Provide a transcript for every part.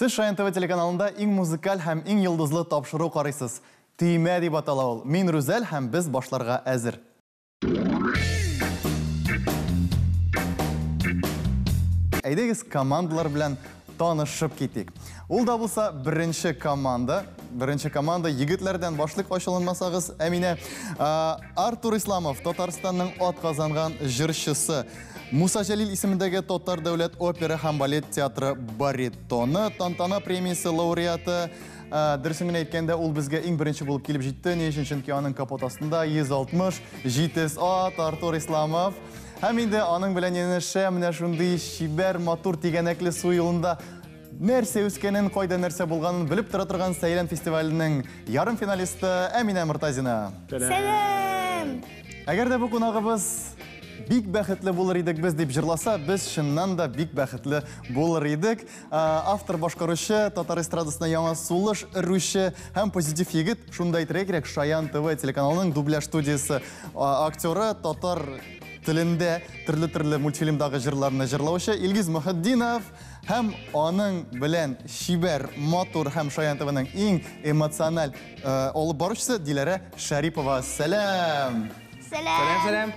Сіз Шаян ТВ телеканалында иң музыкаль һәм иң йылдызлы тапшыру карыйсыз. Түймә дип атала ул. Мин Рүзәл һәм без башларга әзер. Әйдәгез командалар белән танышып китик. Ул да булса беренче команда. Беренче команда егетләрдән башлык ачылынмасагыз, Әминә, Артур Исламов, Татарстанның атказанган җырчысы. Муса Җәлил исемендәге Татар дәүләт опера һәм балет театры баритоны, Тантана премиясе лауреаты. Дөресен генә әйткәндә, ул безгә иң беренче булып килеп җитте. Ни өчен? Чөнки аның капот астында 160 ат Артур Исламов. Һәм инде аның белән янәшә менә шундый шибәр, матур, тигәнәкле су юлында нәрсә үскәнен, кайда нәрсә булганын белеп тора торган Сәйлән фестиваленең ярым финалисты Әминә Мортазина. Сәлам! Әгәр дә бу кунагыбыз бик бәхетле булыр идек без дип җырласа, без чыннан да бик бәхетле булыр идек. Автор башкаручы, Татар эстрадасына яңа сулыш өрүче һәм позитив егет, шунда әйтергә кирәк, Шаян ТВ телеканалының дубляж студиясы актеры, татар телендә төрле мультфильмдагы җырларны җырлаучы Илгиз Мөхәддинов һәм аның белән шибәр, матур һәм Шаян ТВның иң эмоциональ алып баручысы Диләрә Шәрипова. Сәлам! Сәлам!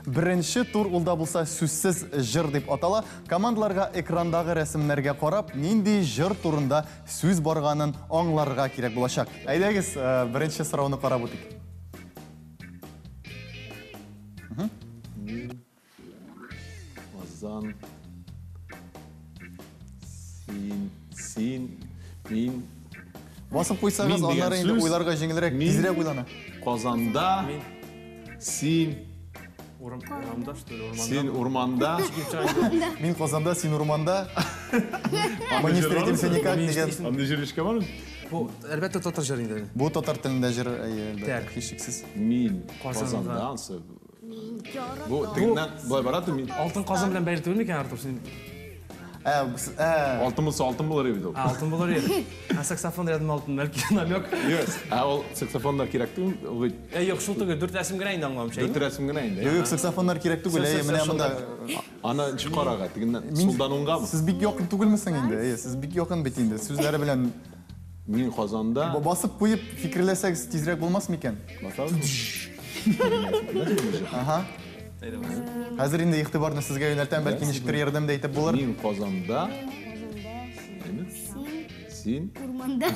Беренче тур улда булса сүзсез җыр дип атала. Командаларга экрандагы рәсемнәргә карап, нинди җыр турында сүз барганын аңларга кирәк булачак. Әйдәгез, беренче сорауны карап үтик. Озан, син, мин. Басып куйсагыз, аннары инде уйларга җиңелрәк, тизрәк уйлана. Казанда, син, син урманда. Мин Казанда, син урманда. Мы не встретимся никак дигән. Анда җырлышка бармы? Bu elbette Tatar җыры инде. Бу татар телендә җыр, һичшиксез. Мин Казанда ансы. Бу тегеннән булай барады мин. Алтын казан белән бәйле түгел микән Артур? Син Алтын булса алтын булыр иде ул. алтын булыр иде. Саксофон рядом алтын бәлки намек. Юк. Ул саксофонда кирәк түгел. Юк, шул түгел, 4 рәсем генә инде аңламчы. 4 рәсем генә инде. Юк, саксофоннар кирәк түгел, менә монда. Аны чыгарага тегеннән сулдан уңгамы? Сез бик якын түгелмесең инде? Сез бик якын бит инде. Сүзләре белән Мин Казанда. Басып куеп фикерләсәгез тизрәк булмас микән? Аха. Хәзер инде игътибарны сезгә юнәлтәм, бәлки ничектер ярдәм дә итеп булыр. Мин Казанда. Син Урманда.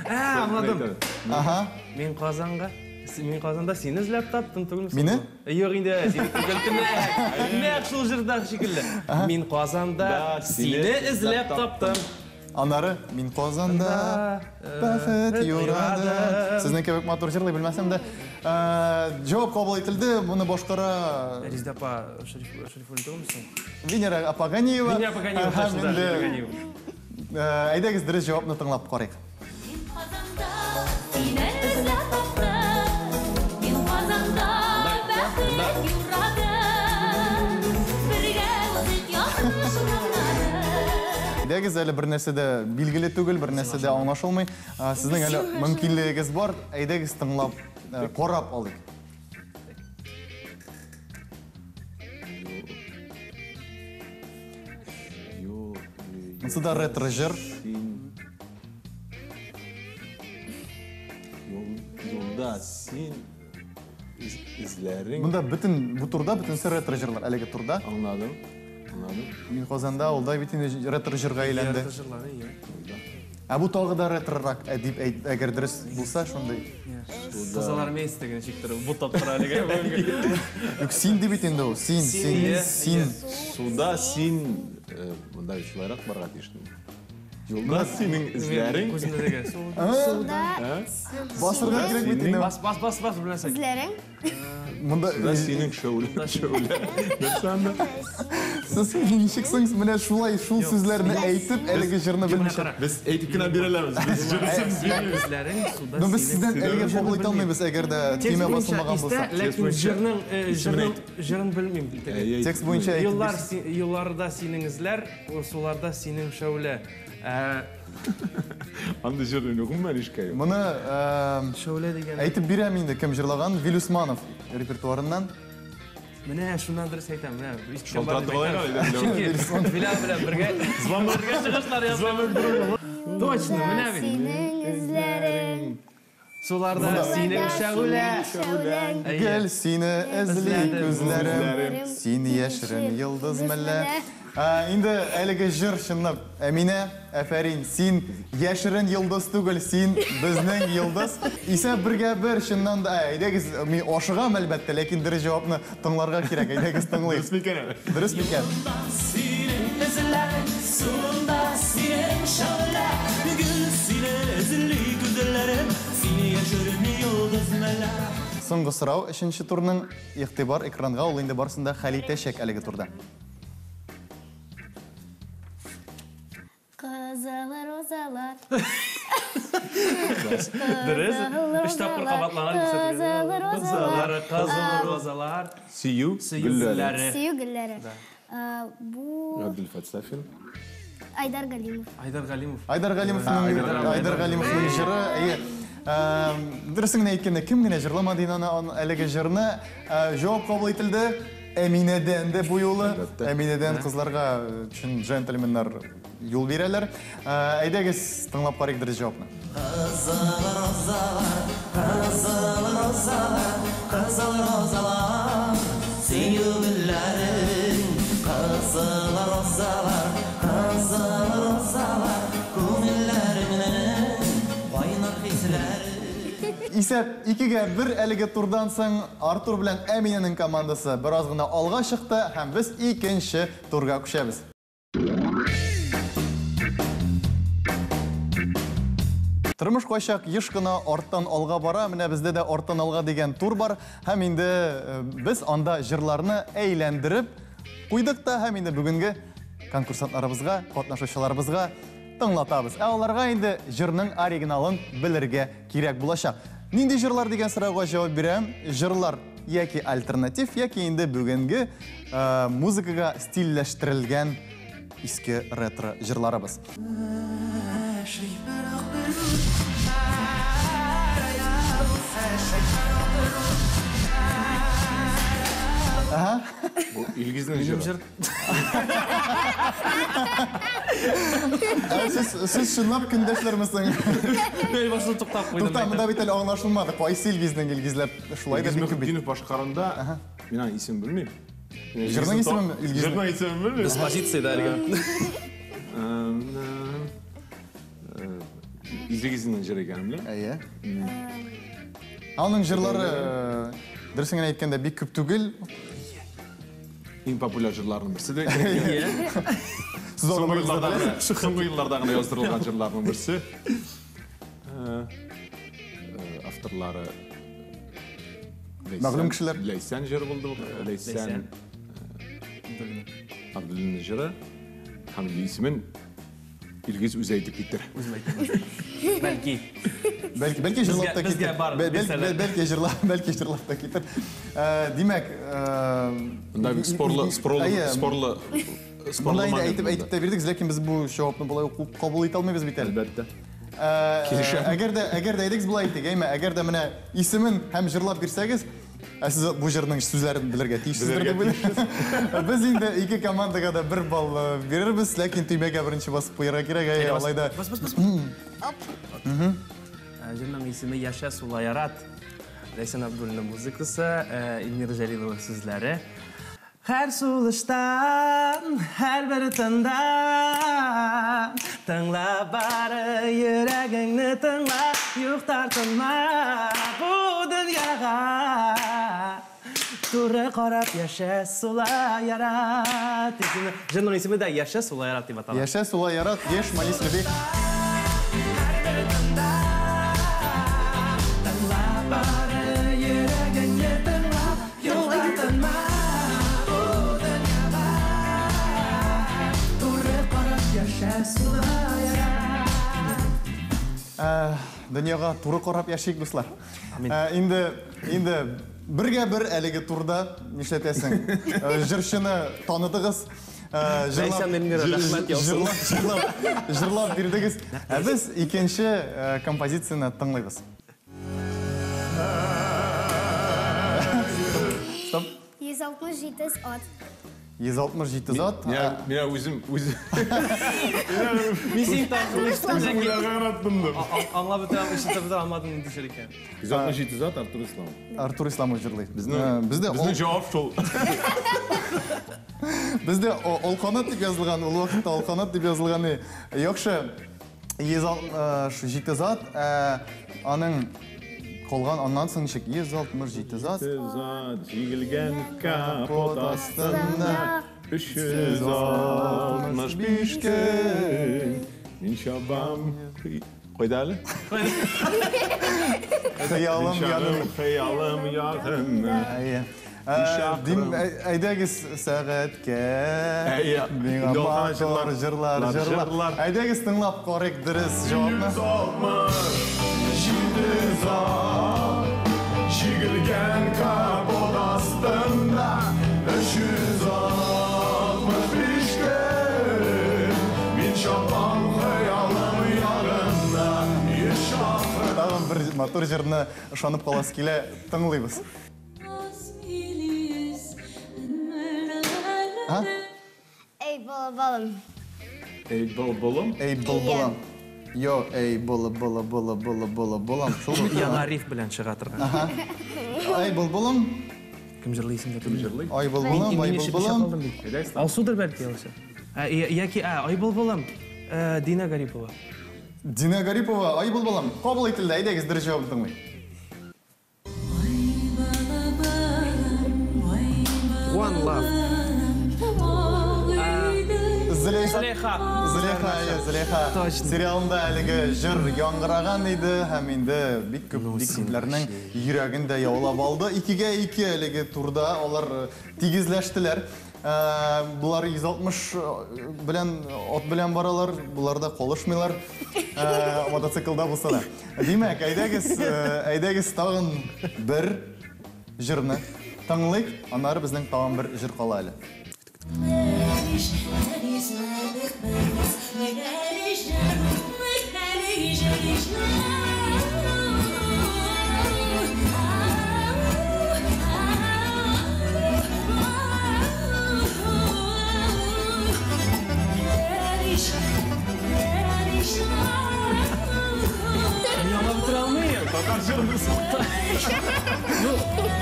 Аңладым. Аха. Мен Казанда сине эзләп таптым түгелме? Мине? Юк инде, сине түгелме? Нәкъ шул җырдагы шикелле. Мин Казанда сине эзләп таптым. Аннары мин Казанда бәхет юрады. Сезнең кебек матур җырлый белмәсәм дә, җавап кабул ителде. Моны башкара Резда апа Шәрифуллин түгелме? Венера Апаганиева. Венера Апаганиева, точно, Апаганиева. Әйдәгез, дөрес җавапны тыңлап карыйк. Әйдәгез, әле бер нәрсә дә билгеле түгел, бер нәрсә дә аңлашылмый. Сезнең әле мөмкинлегегез бар. Әйдәгез, тыңлап, карап алыйк. Монсы да ретро җыр. Юлда син изләрең. Монда бу турда бөтенсе ретро җырлар. Әлеге турда. Аңладым. Мин Казанда, ул да бит инде ретро җырга әйләнде. Бу тагы да ретрорак дип әгәр дөрес булса, шундый. Казалар месте деген шиктер. Бу таптыра әлеге. Юк, син дип бит инде ул. Син. Суда син монда шулайрак барга тиештем. Юлда синең изләрең. Күзендә дигән. Суда Басырга кирәк бит инде. Бас беләсәң. Үзләрең. Монда Синең шәүлә. Нәрсәндә? сез ничексез менә шулай шул сүзләрне әйтеп, әлеге җырны белмичә. Без әйтеп кенә бирәләрбез. Без җырсыз бирмибез. Үзләрең суда. Ну без сездән әлегә кабул итә алмыйбыз, әгәр дә тема басылмаган булса. Ләкин җырын белмим. Текст буенча Юлларда синең эзләр, суларда синең шәүлә. Анда җыр юкмы нишкә? Моны Шәүлә дигән. әйтеп бирәм инде, кем җырлаган? Вил Усманов репертуарыннан. Менә шуннан дөрес әйтәм, менә үз кешем Шалтыратып алайық әле, Чөнки Билал белән бергә звонокка чыгышлар ясый. Точно, менә бит. Синең эзләрең. Суларда синең шәгүлә. Гел сине эзли күзләрем, син яшерен йолдыз мәллә. Инде әлеге җыр чынлап, Әминә, әфәрин, син яшерен йолдыз түгел, син безнең йолдыз. Исә бергә бер чыннан да, әйдәгез, мин ашыгам әлбәттә, ләкин дөрес җавапны тыңларга кирәк, әйдәгез тыңлыйк. Дөрес микән? Sinin izleri sonunda sinin şöyle Bugün seni ezili güzellerim Seni yaşarım yıldız meler Соңгы сорау, 3нче турның игътибар экранга ул инде барысында хәл итәчәк әлеге турда. Кызылы розалар. Дөрес. 3 тапкыр кабатланган Кызылы розалар. Кызыл розалар. Сию Гүлләре. Сөю гөлләре. Бу Абдülфатсафин. Айдар Галимов. Айдар Галимов. Айдар Галимовның җыры, дөресен әйткәндә, кем генә җырламады аны әлеге җырны, җавап кабул ителде. Әминәдән дә бу юлы. Әминәдән кызларга чын джентльменнар юл бирәләр. Әйдәгез, тыңлап карыйк дөрес җавапны. Kızıl rozalar Seni güllerin Kızıl rozalar Kumillerimin Baynar hisleri Исәп 2-1 әлеге турдан соң Артур белән Әминәнең командасы бераз гына алга чыкты һәм без 2нче турга күчәбез. Тормыш кайчак еш кына арттан алга бара, менә бездә дә арттан алга дигән тур бар, һәм инде без анда җырларны әйләндереп куйдык та, һәм инде бүгенге конкурсантларыбызга, катнашучыларыбызга тыңлатабыз. Аларга инде җырның оригиналын белергә кирәк булачак. Нинди җырлар дигән сорауга җавап бирәм. Җырлар яки альтернатив, яки инде бүгенге музыкага стильләштерелгән иске ретро җырларыбыз. Bu İlgiz'in jırı. Siz şunlap көндәшләрмесең? Мен башын туктап куйдым. Туктап, монда бит әле аңлашылмады. Кайсы Илгизнең Илгизләр шулай да İlgiz бик күп бит. Мөхетдинов башкарында, мен аны исем білмеймін. Жырның исеме Илгиз. Жырның исемен білмеймін. Диспозиция әлегә. İlgiz'in jırı ekenim білем. Әйе. Аның җырлары дөресен генә әйткәндә бик күп түгел. En popüler jırlarının birisi de. Siz onu Soңғы yıllarda ғана yazdırılған jırlarının birisi. Авторлары Мәгълүм кешеләр. Лейсән жыры булды. Лейсән Абдуллинның жыры. Һәм исемен Илгиз үзе әйтеп китте. Бәлки. Бәлки җырлап та Безгә бар, Бәлки җырлап та китер. Димәк, Монда бик спорлы монда инде әйтеп тә бирдек, ләкин без бу җавапны булай ук кабул итә алмыйбыз бит әле. Әлбәттә. Әгәр дә әйтегез булай әйтик, әгәр дә менә исемен һәм җырлап бирсәгез, сез бу җырның сүзләрен белергә тиешсездер дип уйлыйм. Без инде ике командага да 1 балл бирербез, ләкин төймәгә беренче басып куярга кирәк. Алайда Бас. Җырның исеме Яшә сулай ярат. Лейсан Абдуллинның музыкасы, Илмира Җәлилова сүзләре. Һәр сулыштан, һәр бер тында, тыңла бары йөрәгеңне тыңла, юктар тынма бу дөньяга. Туры карап яшә сулай ярат. Җырның исеме дә Яшә сулай ярат дип атала. Яшә сулай ярат, еш Малис Любе. Дөньяга туры карап яшик дуслар. Инде бергә бер әлеге турда нишләтәсең? Җырчыны таныдыгыз. Җырлап бирдегез. Без икенче композицияны тыңлыйбыз. Стоп. 167 at. 167 зат. Мен өзім Мен сені таңғалыштым. ойлаған аттымды. Аңлап өте ішті біте алмадым не дешер екен. 167 зат Артур Ислам. Артур Исламов жырлайды. Біздің жауап сол. Бізде Олқанат деп жазылған, ол уақытта Олқанат деп жазылғаны жоқшы 167 зат, аның қолған оннан соң шек 167 зат. Зат жегілген капот астында 365 күн мен шабам қойдалы? Қиялым яным. Қиялым яғым. Дим әйдәгіз сәғәтке Меңа матор жырлар Әйдәгіз тыңлап қорек дұрыс жауапны Жегілген капот астында 365 күн мен шапам қиялым яғымда Тағын бір матор жырны ұшанып қаласы келе тыңлайбыз Ey balım. Ey бұлбұлым. Ey бұлбұлам Йо, ey бұлам Яңа риф білән шыға тұрған. Ай бұлбұлам Кім жырлайсың да тұрмын? Ай бұлбұлам, ай бұлбұлам Ал судыр бәлкі алышы. Яки, ай бұлбұлам, Дина Гарипова. Дина Гарипова, ай бұлбұлам Қабыл етілді, әйдәгіз дұрыс жауап тыңлай One Love. Зілейха Точно. сериалында әлігі жыр яңғыраған еді һәм енді бик көплерінің йөрәгін дә яулап алды. 2-2 әлігі турда олар тигезләштеләр. Бұлар 160 от белән баралар, бұлар да қолышмайлар мотоциклда булса да. Димәк, әйдәгез тагын бір жырны тыңлыйк, аннары безнең тагын бір жыр кала әле.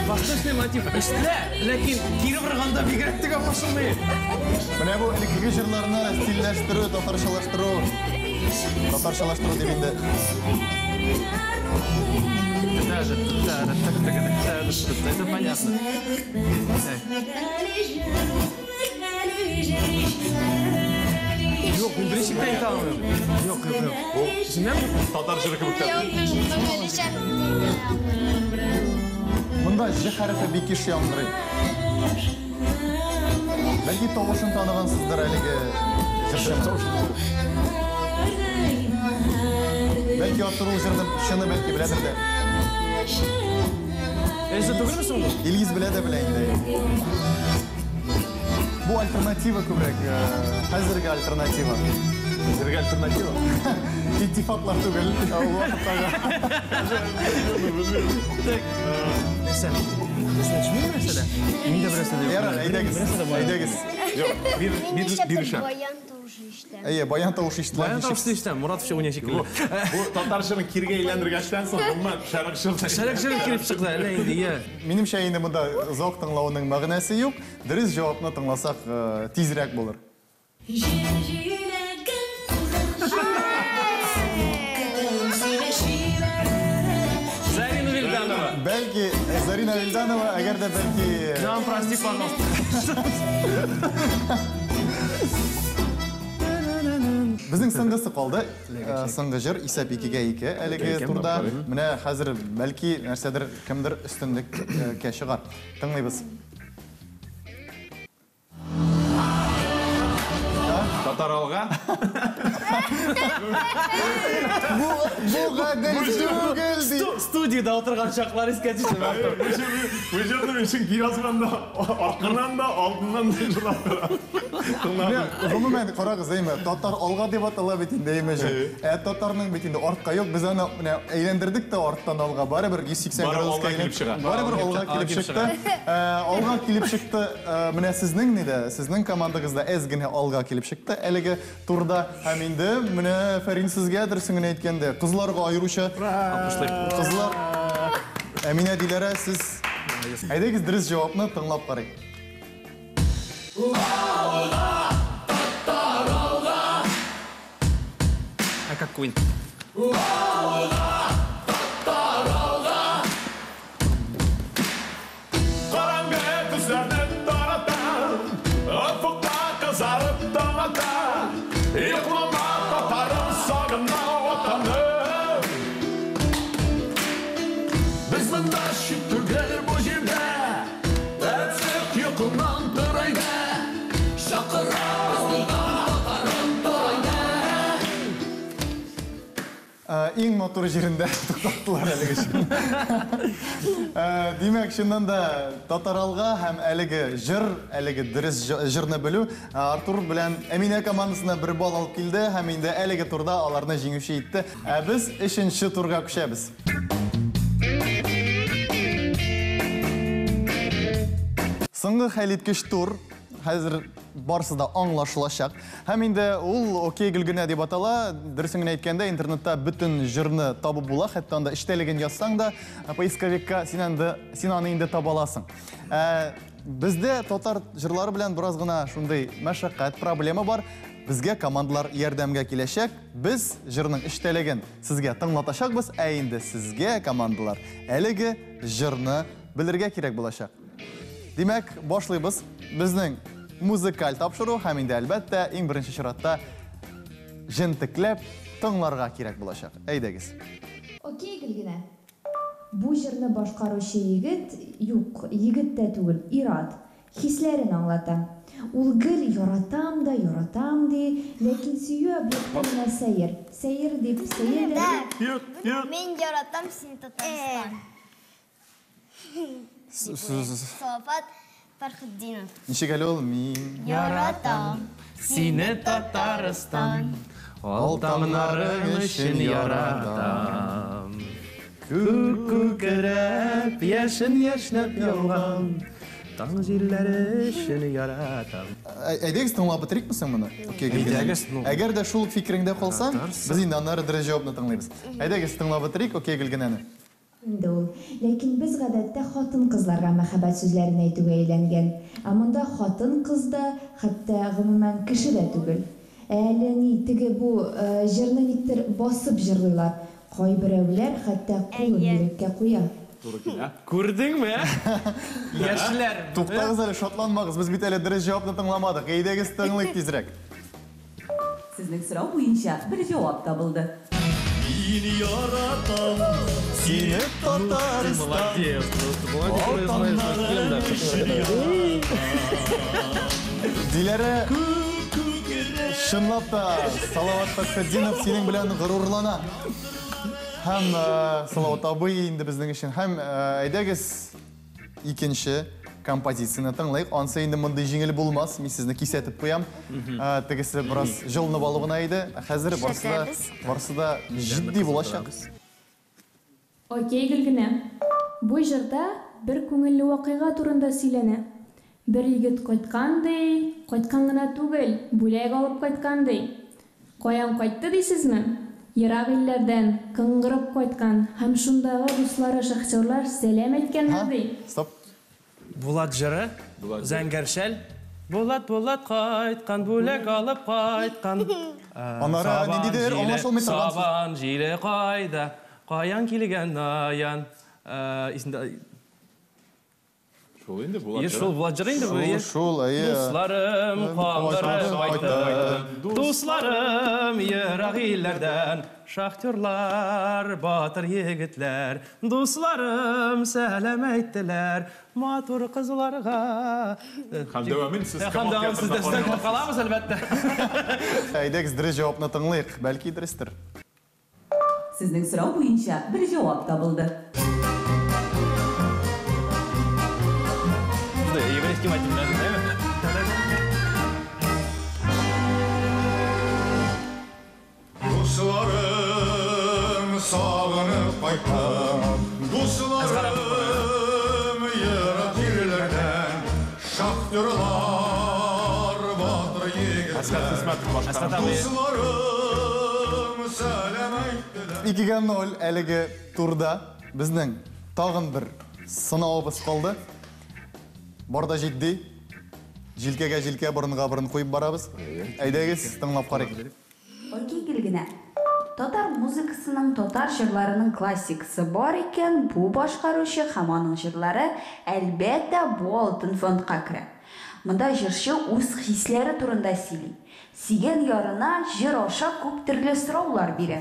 Восточный мотив ішті, ләкин кері бұрғанда бигрәктігі қошылмай. Менә бу элеккеге җырларны стильләштерү, татарчалаштыру дип инде. Это понятно. Yok, ben birleşikten kalmıyorum. Yok. Düşünmem mi? Татар жыры кебек. Монда Ж хәрефе бик еш яңгырый. Бәлки тавышын танығансыздыр әлеге җырчыны. Бәлки Артур җырны шуны бәлки беләдер дә. Sen түгел müsün bunu? Илгиз белә дә белә инде. Бу альтернатива күбрәк, хәзерге альтернатива. Хәзерге альтернатива. İttifaklar түгел, ул вакыттагы. Sen düşünmüyor mesela? Min de burası diyor. Ярар, әйдәгез. Bir şart. Bayan tavışı işte. Әйе, баян тавышы ишетелә. Bayan tavştı işte, Murat Fişe oynayan şekilde. Bu татар жырын кирге әйләндергәчтән соң гомумән шәрык жыры. Şarkı kirip çıktı, öyle indi ya. Минемчә инде монда зок тыңлауның мәгънәсе юк. Дөрес җавапны тыңласак тизрәк булыр. Зарина Вильданова. Бәлки Зарина Вильданова, әгәр дә бәлки Нам прости, пожалуйста. Безнең соңгысы калды. Соңгы җыр исәп 2-2 әлеге турда. Менә хәзер бәлки нәрсәдер кемдер өстенлеккә чыгар. Тыңлыйбыз. Татаралга. Bu гадел түгел. Студияда отырған шақлар еске түсті. Bu жерде үшін киразған да, артынан да, алдынан да жылап тұрады. Гомумән карагыз әйме, татар алга дип атала бит инде әйме. Татарның бит инде артка юк, без аны менә әйләндердек тә арттан алга. Барыбер 180 градуска әйләнеп. Барыбер алга килеп чыкты. Алга килеп чыкты. Менә сезнең нидә? Сезнең командагызда әз генә алга килеп чыкты. Әлеге турда һәм инде менә Фәрин сезгә дөресен генә әйткәндә, кызларга аеруча кызлар Әминә Диләрә, сез әйдәгез дөрес җавапны тыңлап карыйк. Как Queen. Karanlık gözlerini daratan, ufukta kızarıp dağıtan, yıkılma Tatar'ın sağına vatanı. Biz bunda şükrüler bu jirde, hepsi yıkılman tırayda, şakıra bizden Tatar'ın tırayda. Иң мотор жерінде тоқтаттылар әлігі үшін. Демек, шыннан да татаралға һәм әлігі жыр, әлігі дұрыс жырны білу, Артур білән Әминә командасына бір бал алып келді, һәм инде әлігі турда аларны жеңуші етті. Біз үшінші турға күшәбіз. Соңғы хәлиткіш тур, хәзір барсы да аңлашылашак. Һәм инде ул окей гөлгенә дип атала. Дөресен генә әйткәндә, интернетта бүтән җырны табып була. Хәтта анда эштәлеген язсаң да, поисковикка син аны инде таба аласың. Бездә татар җырлары белән бераз гына шундый мәшәкать, проблема бар. Безгә командалар ярдәмгә киләчәк. Без җырның эштәлеген сезгә тыңлатачакбыз, ә инде сезгә командалар әлеге җырны белергә кирәк булачак. Димәк, башлыйбыз. Безнең музыкаль тапшыру һәм инде әлбәттә иң беренче чиратта җентекләп тыңларга кирәк булачак. Әйдәгез. Окей, Гөлгенә. Бу җырны башкаручы егет, юк, егет тә түгел, Ират, хисләрен аңлата. Ул гел яратам ди, ләкин сөю объектына сәер. Сәер дип, сәер дә... Мен яратам сине Татарстан. Салават Фәрхетдинов. Ничек әле ул? Мин Яратам Сине Татарстан, алтамнарың өчен яратам. Күкрәп, яшен яшнәп яуган, таң җилләре өчен яратам. Әйдәгез тыңлап бетерикме моны? Окей, Әйдәгез, әгәр дә шул фикереңдә калса, без инде аннары дөрес җавапны тыңлыйбыз. Әйдәгез тыңлап бетерик, окей, Гөлгенәне. Инде ул. Ләкин без гадәттә хатын-кызларга мәхәббәт сүзләрен әйтүгә әйләнгән. Ә монда хатын-кыз да, хәтта гомумән кеше дә түгел. Әле ни теге бу җырны никтер басып җырлыйлар. Кайберәүләр хәтта кулын йөрәккә куя. Күрдеңме? Яшьләр. Туктагыз әле, шатланмагыз. Без бит әле дөрес җавапны тыңламадык. Әйдәгез тыңлыйк тизрәк. Сезнең сорау буенча бер җавап табылды. Seni yaratam, Сине Татарстан. Молодец, Диләрә чынлап та Салават Фәрхетдинов синең белән горурлана. Һәм Салават абый инде безнең өчен. Һәм әйдәгез икенче композицияны тыңлыйк. Ансы инде мондый җиңел булмас. Мин сезне кисәтеп куям. Тегесе бераз җылны балу гына иде. Хәзер барсы да җитди булачак. Окей, Гөлгенә. Бу җырда бер күңелле вакыйга турында сөйләнә. Бер егет кайткан гына түгел, бүләк алып кайткан ди. Каян кайтты дисезме? Ерак илләрдән кыңгырып кайткан һәм шундагы дуслары шахтерлар сәлам әйткәннәр ди. Стоп. Булат җыры, Зәңгәршәл. Булат кайткан, бүләк алып кайткан. Анара ниндидер аңлашылмый торган. Сабан җиле кайда, каян килгән аян. Исендә Шул инде Булат Шул Булат җыры инде бу. Шул, әйе. Дусларым каңгырып кайтты. Дусларым ерак илләрдән Şahtörlar, batır yigitler, dostlarım selam ettiler. Matur kızlarga. Hem devamın siz Hem devamın siz destek kalamız elbette. Әйдәгез дөрес җавапны тыңлыйк, бәлки дөрестер. Sizning so'rov bo'yicha bir javob topildi. Еврейский математик, değil mi? Dostlarım sağınıp kaytam, dostlarım yırat yerlerden, şahtörlar batır yigitler, dostlarım selam ettiler. 2-0 әлеге турда безнең тагын бер сынавыбыз калды. Барда җитди. Җилкәгә җилкә, борынга борын куеп барабыз. Әйдәгез, тыңлап карыйк. Окей, келгенә. Татар музыкасының, татар җырларының классикасы бар икән, бу башкаручы һәм аның җырлары әлбәттә бу алтын фондка керә. Монда җырчы үз хисләре турында сөйли. Сөйгән ярына җыр аша күп төрле сораулар бирә.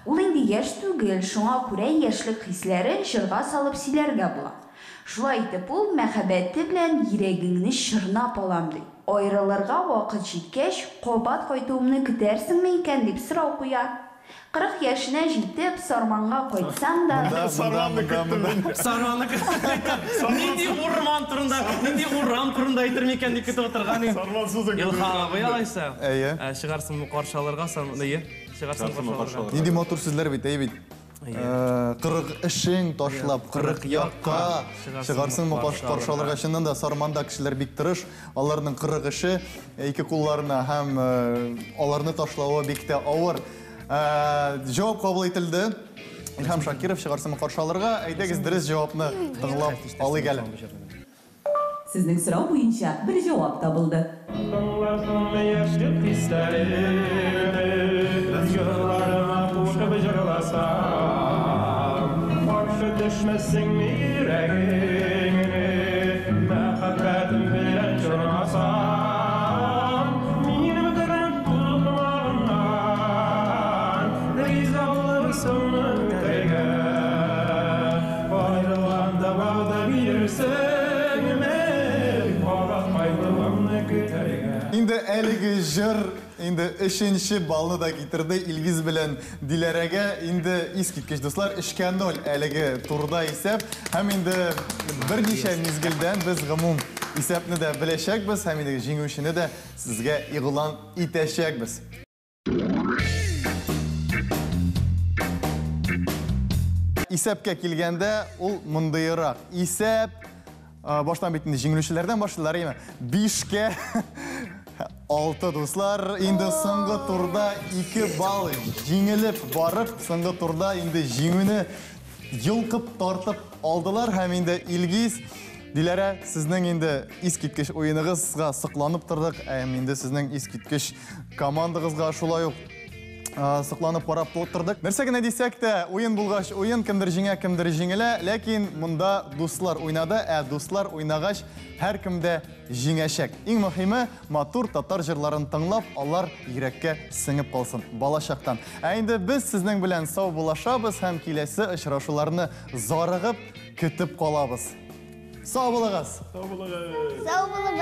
Ул инде яшь түгел, шуңа күрә яшьлек хисләрен җырга салып сөйләргә була. Шулай итеп ул мәхәббәте белән йөрәгеңне чорнап алам ди. Аерылырга вакыт җиткәч, кабат кайтуымны көтәрсеңме икән дип сорау куя. 40 яшенә җитеп, сарманга кайтсаң да... Sarmanlı Nindi urman turunda, nindi urran turunda aytırmıyken dikkat oturgan. Sarmansız da Ilha bayalайса. Әйе. Шығарсың мı қаршаларға, шығарсың қаршаларға. Нинди матур сүзләр бит, әй бит. 40 эшең ташлап, 40 якка чыгарсыңмы каршыларга. Чыннан да Сарманда кешеләр бик тырыш. Аларның 40 эше ике кулларына һәм аларны ташлавы бик тә авыр. Җавап кабул ителде. Илһам Шакиров чыгарсыңмы каршыларга. Әйдәгез дөрес җавапны тыңлап алыйк әле. Sizning so'rov bo'yicha bir javob topildi. Düşmesin mi yüreğine, mehabbetim bilen çormasam, benim kırık bulmağından, riza olursun öteye, ayrılanda bağda bilirsin mi, bağlat ayrılanı küteye. Инде әлеге җыр инде 3нче балны да китерде Илгиз белән Диләрәгә. Инде искиткеч дуслар 3-0 әлеге турда исәп. Һәм инде берничә мизгелдән без гомум исәпне дә беләчәкбез, һәм инде җиңүчене дә сезгә игълан итәчәкбез. Исәпкә килгәндә ул мондыйрак. Исәп баштан бит инде җиңүчеләрдән башлыйлар, яме. 5-кә 6 дуслар, инде соңгы турда 2 балл җиңелеп барып, соңгы турда инде җиңүне йолкып тартып алдылар. Һәм инде Илгиз, Диләрә, сезнең инде искиткеч уеныгызга сокланып тордык. Инде сезнең искиткеч командагызга шулай ук сокланып карап отырдык. Нәрсә генә дисәк тә, уен булгач, уен кемдер җиңә, кемдер җиңелә, ләкин монда дуслар уйнады, дуслар уйнагач һәркемдә җиңәчәк. Иң мөһиме, матур татар җырларын тыңлап, алар йөрәккә сеңеп калсын балачактан. Инде біз сезнең белән сау булашабыз һәм киләсе очрашуларны зарыгып көтеп калабыз. Сау булыгыз. Sağ olun.